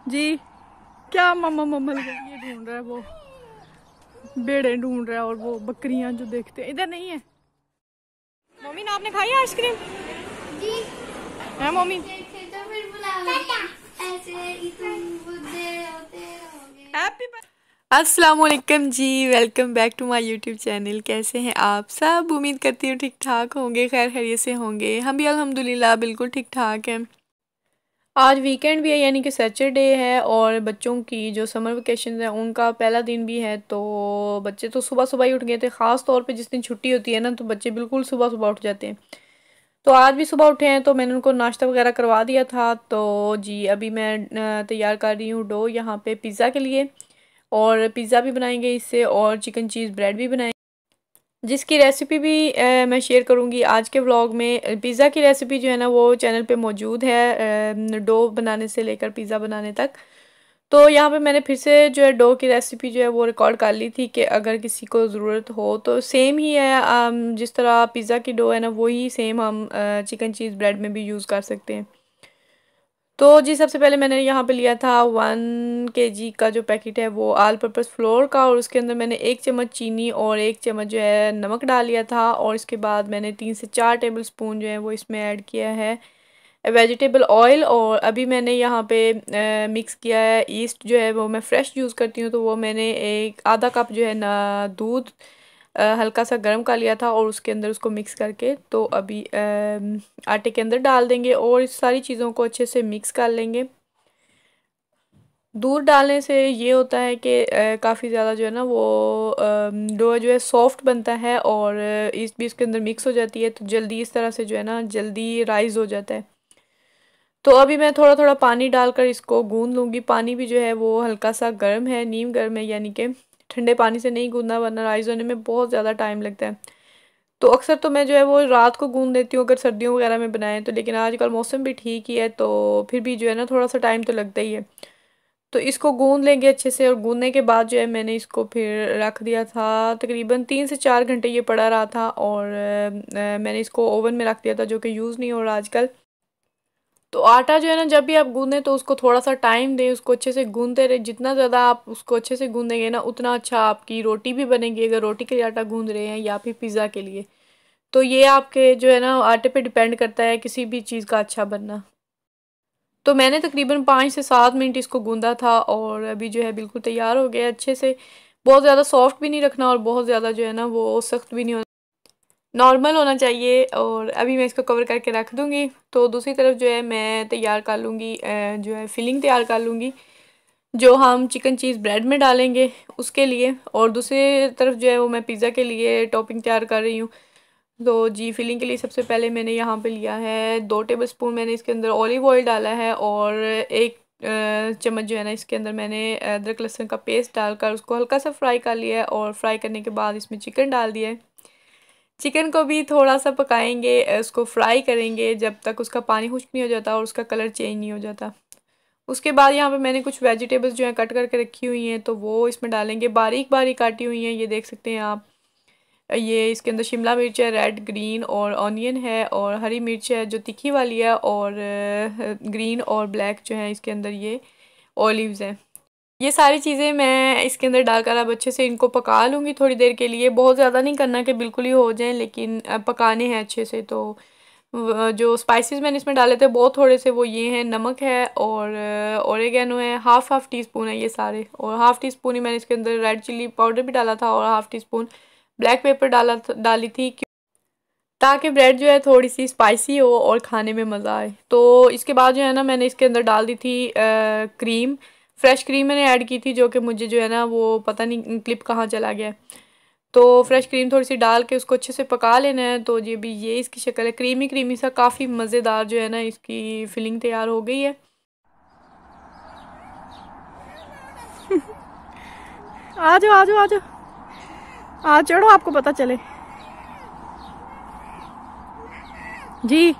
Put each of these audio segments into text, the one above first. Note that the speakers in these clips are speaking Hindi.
जी क्या मम्मा मम्मा ये ढूंढ रहा है, वो भेड़े ढूंढ रहा है और वो बकरियां जो देखते हैं इधर नहीं है। मम्मी ना आपने खाई आइसक्रीम? जी है मम्मी? तो फिर ऐसे ही तुम बुद्धे होते रहोगे। हैप्पी अस्सलामुअलैकुम जी, welcome back to my YouTube channel. कैसे हैं आप सब? उम्मीद करती हूँ ठीक ठाक होंगे, खैर खैरियत से होंगे। हम भी अल्हम्दुलिल्लाह बिल्कुल ठीक ठाक हैं। आज वीकेंड भी है, यानी कि सैटरडे है और बच्चों की जो समर वेकेशन है उनका पहला दिन भी है। तो बच्चे तो सुबह सुबह ही उठ गए थे। ख़ास तौर पे जिस दिन छुट्टी होती है ना तो बच्चे बिल्कुल सुबह सुबह उठ जाते हैं। तो आज भी सुबह उठे हैं तो मैंने उनको नाश्ता वगैरह करवा दिया था। तो जी अभी मैं तैयार कर रही हूँ डो यहाँ पे पिज़्ज़ा के लिए, और पिज़्ज़ा भी बनाएंगे इससे और चिकन चीज़ ब्रेड भी बनाएंगे, जिसकी रेसिपी भी मैं शेयर करूँगी आज के व्लॉग में। पिज़्ज़ा की रेसिपी जो है ना वो चैनल पे मौजूद है, डो बनाने से लेकर पिज़्ज़ा बनाने तक। तो यहाँ पे मैंने फिर से जो है डो की रेसिपी जो है वो रिकॉर्ड कर ली थी कि अगर किसी को ज़रूरत हो तो सेम ही है, जिस तरह पिज़्ज़ा की डो है ना वही सेम हम चिकन चीज़ ब्रेड में भी यूज़ कर सकते हैं। तो जी सबसे पहले मैंने यहाँ पे लिया था 1 kg का जो पैकेट है वो ऑल पर्पज़ फ्लोर का, और उसके अंदर मैंने 1 चम्मच चीनी और 1 चम्मच जो है नमक डाल लिया था। और इसके बाद मैंने 3 से 4 टेबल स्पून जो है वो इसमें ऐड किया है वेजिटेबल ऑयल। और अभी मैंने यहाँ पे मिक्स किया है ईस्ट, जो है वो मैं फ़्रेश यूज़ करती हूँ, तो वो मैंने एक आधा कप जो है ना दूध हल्का सा गर्म कर लिया था और उसके अंदर उसको मिक्स करके तो अभी आटे के अंदर डाल देंगे और इस सारी चीज़ों को अच्छे से मिक्स कर लेंगे। दूध डालने से ये होता है कि काफ़ी ज़्यादा जो है ना वो डो जो है सॉफ्ट बनता है और ईस्ट भी इसके अंदर मिक्स हो जाती है, तो जल्दी इस तरह से जो है ना जल्दी राइज़ हो जाता है। तो अभी मैं थोड़ा थोड़ा पानी डालकर इसको गूंद लूँगी। पानी भी जो है वो हल्का सा गर्म है, नीम गर्म है, यानी कि ठंडे पानी से नहीं गूंदना वरना राइस होने में बहुत ज़्यादा टाइम लगता है। तो अक्सर तो मैं जो है वो रात को गूंद देती हूँ अगर सर्दियों वगैरह में बनाएं तो, लेकिन आजकल मौसम भी ठीक ही है तो फिर भी जो है ना थोड़ा सा टाइम तो लगता ही है। तो इसको गूंद लेंगे अच्छे से, और गूंदने के बाद जो है मैंने इसको फिर रख दिया था तकरीबन 3 से 4 घंटे ये पड़ा रहा था। और मैंने इसको ओवन में रख दिया था जो कि यूज़ नहीं हो रहा आजकल। तो आटा जो है ना जब भी आप गूंदें तो उसको थोड़ा सा टाइम दें, उसको अच्छे से गूंदते रहे। जितना ज़्यादा आप उसको अच्छे से गूंदेंगे ना उतना अच्छा आपकी रोटी भी बनेगी, अगर रोटी के लिए आटा गूंद रहे हैं या फिर पिज़्ज़ा के लिए। तो ये आपके जो है ना आटे पे डिपेंड करता है किसी भी चीज़ का अच्छा बनना। तो मैंने तकरीबन 5 से 7 मिनट इसको गूंदा था और अभी जो है बिल्कुल तैयार हो गया अच्छे से। बहुत ज़्यादा सॉफ्ट भी नहीं रखना और बहुत ज़्यादा जो है ना वो सख्त भी नहीं होना, नॉर्मल होना चाहिए। और अभी मैं इसको कवर करके रख दूँगी। तो दूसरी तरफ जो है मैं तैयार कर लूँगी, जो है फिलिंग तैयार कर लूँगी जो हम चिकन चीज़ ब्रेड में डालेंगे उसके लिए। और दूसरी तरफ जो है वो मैं पिज़्ज़ा के लिए टॉपिंग तैयार कर रही हूँ। तो जी फिलिंग के लिए सबसे पहले मैंने यहाँ पे लिया है 2 टेबल स्पून, मैंने इसके अंदर ऑलिव ऑयल डाला है और एक चम्मच जो है ना इसके अंदर मैंने अदरक लहसुन का पेस्ट डालकर उसको हल्का सा फ्राई कर लिया है। और फ्राई करने के बाद इसमें चिकन डाल दिया है। चिकन को भी थोड़ा सा पकाएंगे, उसको फ्राई करेंगे जब तक उसका पानी खुश्क नहीं हो जाता और उसका कलर चेंज नहीं हो जाता। उसके बाद यहाँ पे मैंने कुछ वेजिटेबल्स जो हैं कट करके रखी हुई हैं तो वो इसमें डालेंगे, बारीक बारीक काटी हुई हैं, ये देख सकते हैं आप। ये इसके अंदर शिमला मिर्च है, रेड ग्रीन और ऑनियन है, और हरी मिर्च है जो तीखी वाली है, और ग्रीन और ब्लैक जो है इसके अंदर ये ऑलिव्स हैं। ये सारी चीज़ें मैं इसके अंदर डालकर अब अच्छे से इनको पका लूँगी थोड़ी देर के लिए। बहुत ज़्यादा नहीं करना कि बिल्कुल ही हो जाएं, लेकिन पकाने हैं अच्छे से। तो जो स्पाइसेस मैंने इसमें डाले थे बहुत थोड़े से, वो ये हैं, नमक है और ओरिगेनो है, हाफ़ टी स्पून है ये सारे, और हाफ़ टी स्पून ही मैंने इसके अंदर रेड चिली पाउडर भी डाला था और half tea spoon black pepper डाली थी, ताकि ब्रेड जो है थोड़ी सी स्पाइसी हो और खाने में मज़ा आए। तो इसके बाद जो है ना मैंने इसके अंदर डाल दी थी क्रीम, फ्रेश क्रीम मैंने ऐड की थी, जो कि मुझे जो है ना वो पता नहीं क्लिप कहाँ चला गया। तो फ्रेश क्रीम थोड़ी सी डाल के उसको अच्छे से पका लेना है। तो ये भी ये इसकी शक्ल है, क्रीमी क्रीमी सा, काफ़ी मज़ेदार जो है ना इसकी फिलिंग तैयार हो गई है। आ जाओ आ जाओ आ जाओ, आ चढ़ो आपको पता चले। जी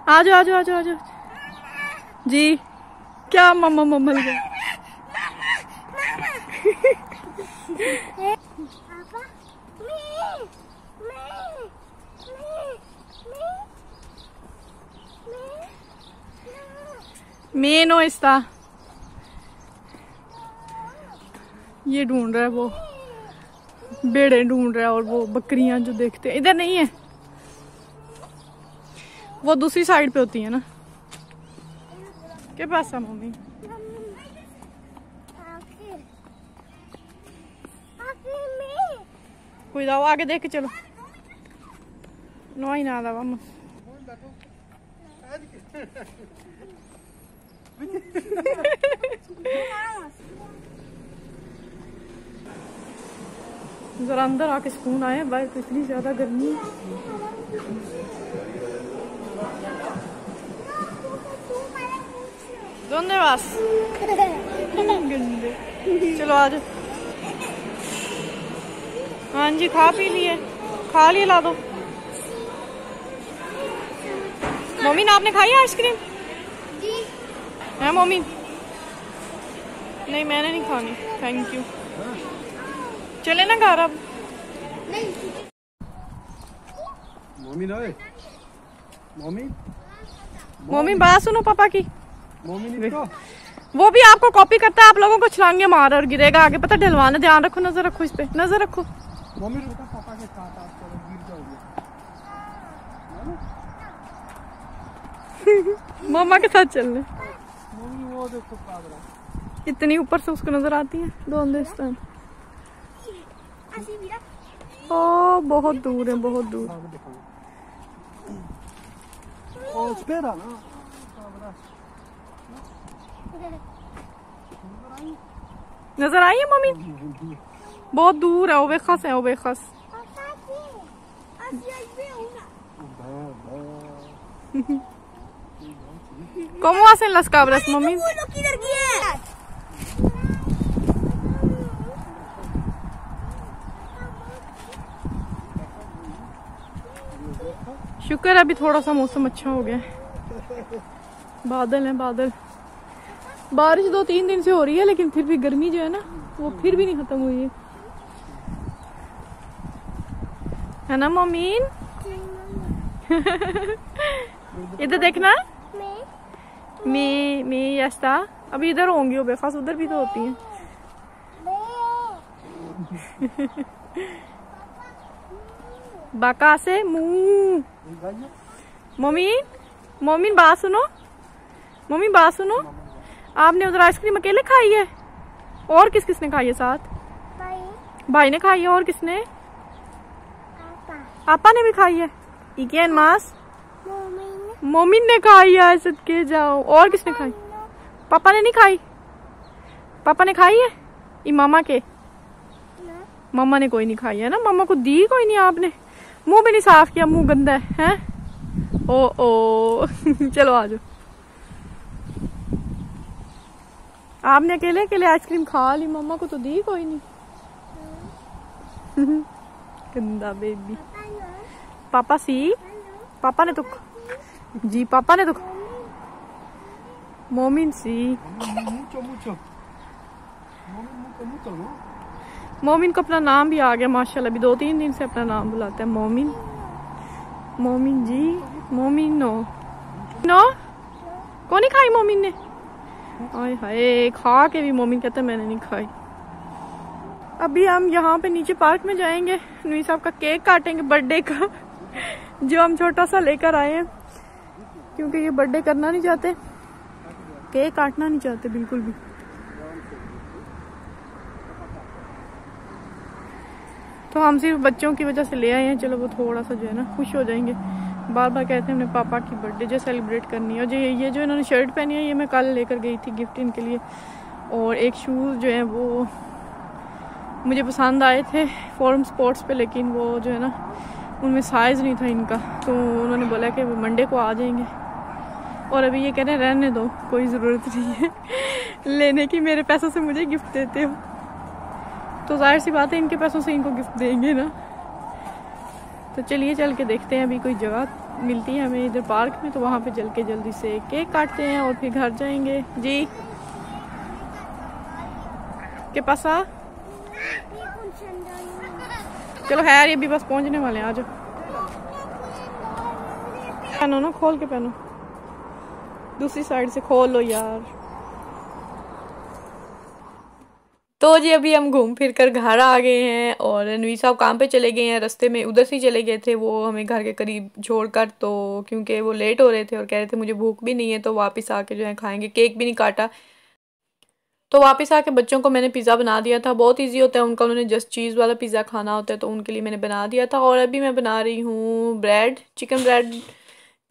आ जाओ आ जाओ आ जाओ आ जाओ। जी क्या मम्मा मम्मा मेनो इसका ये ढूंढ रहा है, वो बेड़े ढूंढ रहा है, और वो बकरियां जो देखते हैं इधर नहीं है, वो दूसरी साइड पे होती है ना। क्या पास है मम्मी? कोई दाओ आगे देख के चलो। नो ही ना दावा जरा अंदर आके सुकून आए, बाहर तो इतनी ज्यादा गर्मी है। दोनों बस गंदे। चलो आज हाँ जी खा पी लिए, खा लिए, ला दो। मम्मी आपने खाई आइसक्रीम? है मम्मी? नहीं मैंने नहीं खानी, थैंक यू। चले ना घर अब। मम्मी ना मम्मी बात सुनो पापा की। मम्मी तो वो भी आपको कॉपी करता है, आप लोगों को छलांगे मार और गिरेगा आगे, पता ढलवाना। ध्यान रखो, नजर रखो, इस पे नजर रखो। मम्मी रुका, पापा के साथ आप चलो, गिर जाओगे। मम्मा के साथ चलने। मम्मी वो देखो काबरा इतनी ऊपर से उसको नजर आती है दोस्तान। ओ बहुत दूर है, बहुत दूर। ओ स्पेरा ना काबरा नजर आई है मम्मी? बहुत दूर है, ओबेखस है, ओबेखस। ¿Cómo hacen las cabras, mami? शुक्र है अभी थोड़ा सा मौसम अच्छा हो गया है। बादल है, बादल। बारिश 2-3 दिन से हो रही है, लेकिन फिर भी गर्मी जो है ना वो फिर भी नहीं खत्म हुई है ना मम्मी? इधर देखना। मैं यस्ता अभी इधर होंगी, बेखास उधर भी तो होती हैं। बाका से मुंह। मम्मी मम्मी बात सुनो, मम्मी बात सुनो। आपने उधर आइसक्रीम अकेले खाई है? और किस किसने खाई है साथ? भाई ने खाई है, और किसने? पापा ने भी खाई है। इकेन मास मोमिन ने खाई है, सदके जाओ। और किसने खाई? पापा ने नहीं खाई? पापा ने खाई है? मामा के? मामा ने कोई नहीं खाई है ना, मामा को दी कोई नहीं आपने? मुंह भी नहीं साफ किया, मुंह गंदा है, हैं? ओ चलो आ जाओ। आपने अकेले अकेले आइसक्रीम खा ली, मम्मा को तो दी कोई नहीं। गंदा बेबी। पापा सी, पापा ने तो जी, पापा ने तो मोमिन सी। मोमिन को अपना नाम भी आ गया माशाल्लाह, अभी 2-3 दिन से अपना नाम बुलाता है मोमिन। मोमिन जी, मोमिन नो नो कौन नहीं खाई मोमिन ने? आय हाय, खा के भी मोमिन कहता है मैंने नहीं खाई। अभी हम यहाँ पे नीचे पार्क में जाएंगे, नूई साहब का केक काटेंगे बर्थडे का, जो हम छोटा सा लेकर आए हैं, क्योंकि ये बर्थडे करना नहीं चाहते, केक काटना नहीं चाहते बिल्कुल भी। तो हम सिर्फ बच्चों की वजह से ले आए हैं, चलो वो थोड़ा सा जो है ना खुश हो जाएंगे। बार बार कहते हैं हमने पापा की बर्थडे जो सेलिब्रेट करनी है। और ये जो इन्होंने शर्ट पहनी है, ये मैं कल लेकर गई थी गिफ्ट इनके लिए। और एक शूज़ जो है वो मुझे पसंद आए थे फॉर्म स्पोर्ट्स पे, लेकिन वो जो है ना उनमें साइज़ नहीं था इनका, तो उन्होंने बोला कि वो मंडे को आ जाएंगे। और अभी ये कह रहे हैं रहने दो, कोई ज़रूरत नहीं है लेने की, मेरे पैसों से मुझे गिफ्ट देते हो, तो जाहिर सी बात है इनके पैसों से इनको गिफ्ट देंगे ना। तो चलिए चल के देखते हैं, अभी कोई जगह मिलती है हमें इधर पार्क में, तो वहाँ पे चल के जल्दी से केक काटते हैं और फिर घर जाएंगे। जी के पास आ, चलो खैर ये भी बस पहुँचने वाले हैं, आ जाओ। पहनो ना, खोल के पहनो। दूसरी साइड से खोल लो यार। तो जी अभी हम घूम फिर कर घर आ गए हैं और रणवीर साहब काम पे चले गए हैं। रास्ते में उधर से ही चले गए थे वो हमें घर के करीब छोड़कर, तो क्योंकि वो लेट हो रहे थे और कह रहे थे मुझे भूख भी नहीं है, तो वापस आके जो है खाएंगे। केक भी नहीं काटा, तो वापस आके बच्चों को मैंने पिज़्ज़ा बना दिया था। बहुत इजी होता है उनका, उन्होंने जस्ट चीज़ वाला पिज़्ज़ा खाना होता है, तो उनके लिए मैंने बना दिया था। और अभी मैं बना रही हूँ bread, chicken bread,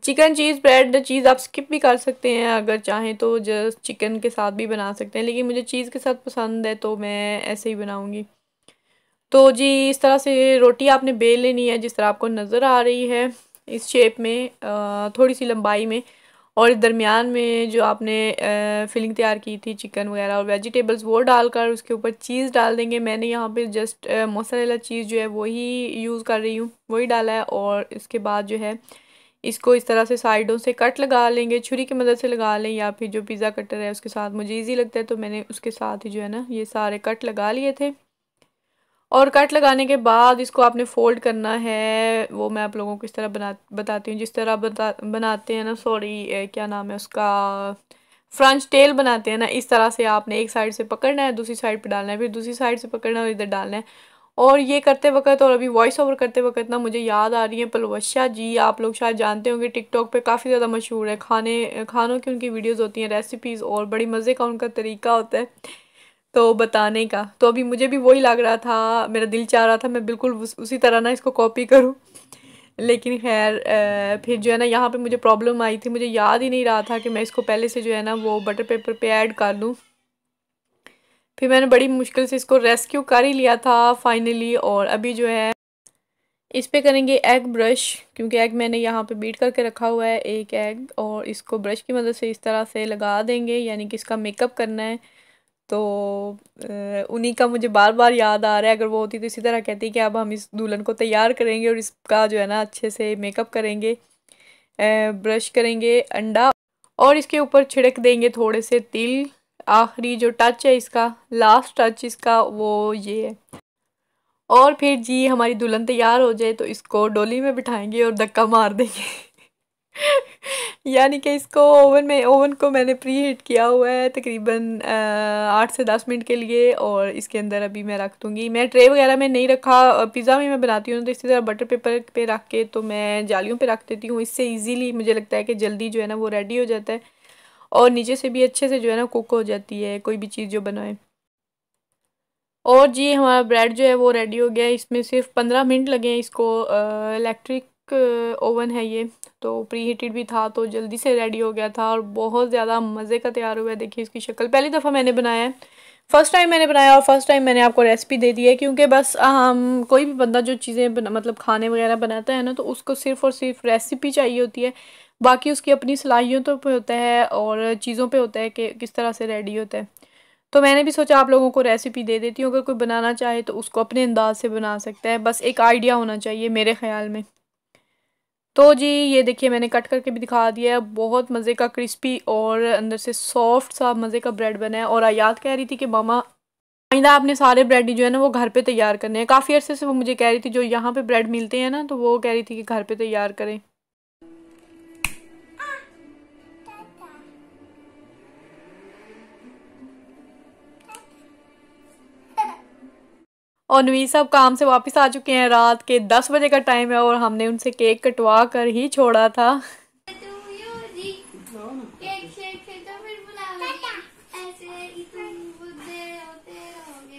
chicken cheese bread. Cheese आप स्किप भी कर सकते हैं अगर चाहें तो, जस्ट चिकन के साथ भी बना सकते हैं, लेकिन मुझे चीज़ के साथ पसंद है तो मैं ऐसे ही बनाऊँगी। तो जी इस तरह से रोटी आपने बेल लेनी है जिस तरह आपको नज़र आ रही है, इस शेप में, थोड़ी सी लंबाई में। और इस दरमियान में जो आपने फिलिंग तैयार की थी चिकन वगैरह और वेजिटेबल्स, वो डालकर उसके ऊपर चीज़ डाल देंगे। मैंने यहाँ पे जस्ट मोज़रेला चीज़ जो है वही यूज़ कर रही हूँ, वही डाला है। और इसके बाद जो है इसको इस तरह से साइडों से कट लगा लेंगे, छुरी की मदद से लगा लें या फिर जो पिज़्ज़ा कटर है उसके साथ, मुझे ईजी लगता है तो मैंने उसके साथ ही जो है ना ये सारे कट लगा लिए थे। और कट लगाने के बाद इसको आपने फ़ोल्ड करना है, वो मैं आप लोगों को इस तरह बताती हूँ जिस तरह बनाते हैं ना, सॉरी क्या नाम है उसका, फ्रेंच टेल बनाते हैं ना, इस तरह से आपने एक साइड से पकड़ना है, दूसरी साइड पे डालना है, फिर दूसरी साइड से पकड़ना है और इधर डालना है। और ये करते वक्त और अभी वॉइस ओवर करते वक्त ना मुझे याद आ रही है पलवशा जी, आप लोग शायद जानते होंगे, टिकटॉक पे काफ़ी ज़्यादा मशहूर है, खानों की उनकी वीडियोज़ होती हैं, रेसिपीज़, और बड़ी मज़े का उनका तरीका होता है तो बताने का। तो अभी मुझे भी वही लग रहा था, मेरा दिल चाह रहा था मैं बिल्कुल उसी तरह ना इसको कॉपी करूं, लेकिन खैर फिर जो है ना यहाँ पे मुझे प्रॉब्लम आई थी, मुझे याद ही नहीं रहा था कि मैं इसको पहले से जो है ना वो बटर पेपर पे ऐड कर लूँ। फिर मैंने बड़ी मुश्किल से इसको रेस्क्यू कर ही लिया था फाइनली। और अभी जो है इस पे करेंगे एग ब्रश, क्योंकि एग मैंने यहाँ पे बीट करके रखा हुआ है, एक एग, और इसको ब्रश की मदद से इस तरह से लगा देंगे, यानी कि इसका मेकअप करना है। तो उन्हीं का मुझे बार बार याद आ रहा है, अगर वो होती तो इसी तरह कहती कि अब हम इस दुल्हन को तैयार करेंगे और इसका जो है ना अच्छे से मेकअप करेंगे। ब्रश करेंगे अंडा और इसके ऊपर छिड़क देंगे थोड़े से तिल। आखिरी जो टच है इसका, लास्ट टच इसका, वो ये है। और फिर जी हमारी दुल्हन तैयार हो जाए तो इसको डोली में बिठाएंगे और धक्का मार देंगे। यानी कि इसको ओवन को मैंने प्री हीट किया हुआ है तकरीबन 8 से 10 मिनट के लिए, और इसके अंदर अभी मैं रख दूँगी। मैं ट्रे वगैरह में नहीं रखा, पिज़्ज़ा में मैं बनाती हूँ तो इसी तरह बटर पेपर पे रख के तो मैं जालियों पे रख देती हूँ, इससे इजीली मुझे लगता है कि जल्दी जो है ना वो रेडी हो जाता है और नीचे से भी अच्छे से जो है ना कुक हो जाती है कोई भी चीज़ जो बनाए। और जी हमारा ब्रेड जो है वो रेडी हो गया है, इसमें सिर्फ 15 मिनट लगे हैं इसको। इलेक्ट्रिक ओवन है ये, तो प्री हीटेड भी था तो जल्दी से रेडी हो गया था और बहुत ज़्यादा मज़े का तैयार हुआ है। देखिए इसकी शक्ल, पहली दफ़ा मैंने बनाया है, फ़र्स्ट टाइम मैंने बनाया और फर्स्ट टाइम मैंने आपको रेसिपी दे दी है, क्योंकि बस हम कोई भी बंदा जो चीज़ें मतलब खाने वगैरह बनाता है ना तो उसको सिर्फ़ और सिर्फ रेसिपी चाहिए होती है, बाकी उसकी अपनी सलाहियतों पे होता है और चीज़ों पे होता है कि किस तरह से रेडी होता है। तो मैंने भी सोचा आप लोगों को रेसिपी दे देती हूँ, अगर कोई बनाना चाहे तो उसको अपने अंदाज से बना सकता है, बस एक आइडिया होना चाहिए मेरे ख़्याल में। तो जी ये देखिए मैंने कट करके भी दिखा दिया है, बहुत मज़े का क्रिस्पी और अंदर से सॉफ्ट सा मज़े का ब्रेड बना है। और आयात कह रही थी कि मामा आइंदा आपने सारे ब्रेड जो है ना वो घर पे तैयार करने हैं, काफ़ी अरसे से वो मुझे कह रही थी, जो यहाँ पे ब्रेड मिलते हैं ना तो वो कह रही थी कि घर पे तैयार करें। और नवीस साहब काम से वापस आ चुके हैं, रात के 10 बजे का टाइम है और हमने उनसे केक कटवा कर ही छोड़ा था।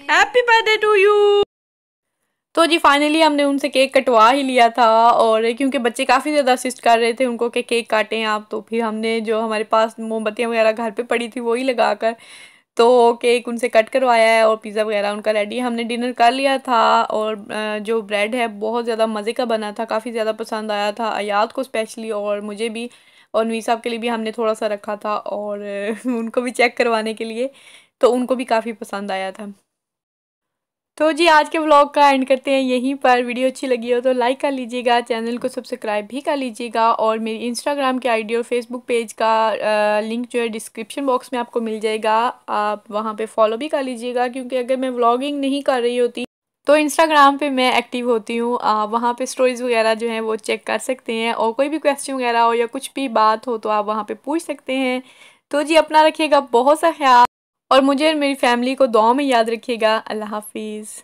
Happy birthday to you. तो जी फाइनली हमने उनसे केक कटवा ही लिया था, और क्योंकि बच्चे काफ़ी ज़्यादा असिस्ट कर रहे थे उनको कि केक काटें आप, तो फिर हमने जो हमारे पास मोमबत्तियाँ वगैरह घर पे पड़ी थी वही लगाकर तो केक उनसे कट करवाया है और पिज़्ज़ा वगैरह उनका रेडी, हमने डिनर कर लिया था। और जो ब्रेड है बहुत ज़्यादा मज़े का बना था, काफ़ी ज़्यादा पसंद आया था आयात को स्पेशली और मुझे भी, और नवीस साहब के लिए भी हमने थोड़ा सा रखा था और उनको भी चेक करवाने के लिए, तो उनको भी काफ़ी पसंद आया था। तो जी आज के व्लॉग का एंड करते हैं यहीं पर। वीडियो अच्छी लगी हो तो लाइक कर लीजिएगा, चैनल को सब्सक्राइब भी कर लीजिएगा, और मेरी इंस्टाग्राम के आईडी और फेसबुक पेज का लिंक जो है डिस्क्रिप्शन बॉक्स में आपको मिल जाएगा, आप वहां पे फॉलो भी कर लीजिएगा, क्योंकि अगर मैं व्लॉगिंग नहीं कर रही होती तो इंस्टाग्राम पे मैं एक्टिव होती हूँ, वहाँ पे स्टोरीज़ वगैरह जो हैं वो चेक कर सकते हैं, और कोई भी क्वेश्चन वगैरह हो या कुछ भी बात हो तो आप वहाँ पे पूछ सकते हैं। तो जी अपना रखिएगा बहुत सा ख्याल, और मुझे और मेरी फैमिली को दुआ में याद रखिएगा। अल्लाह हाफिज़।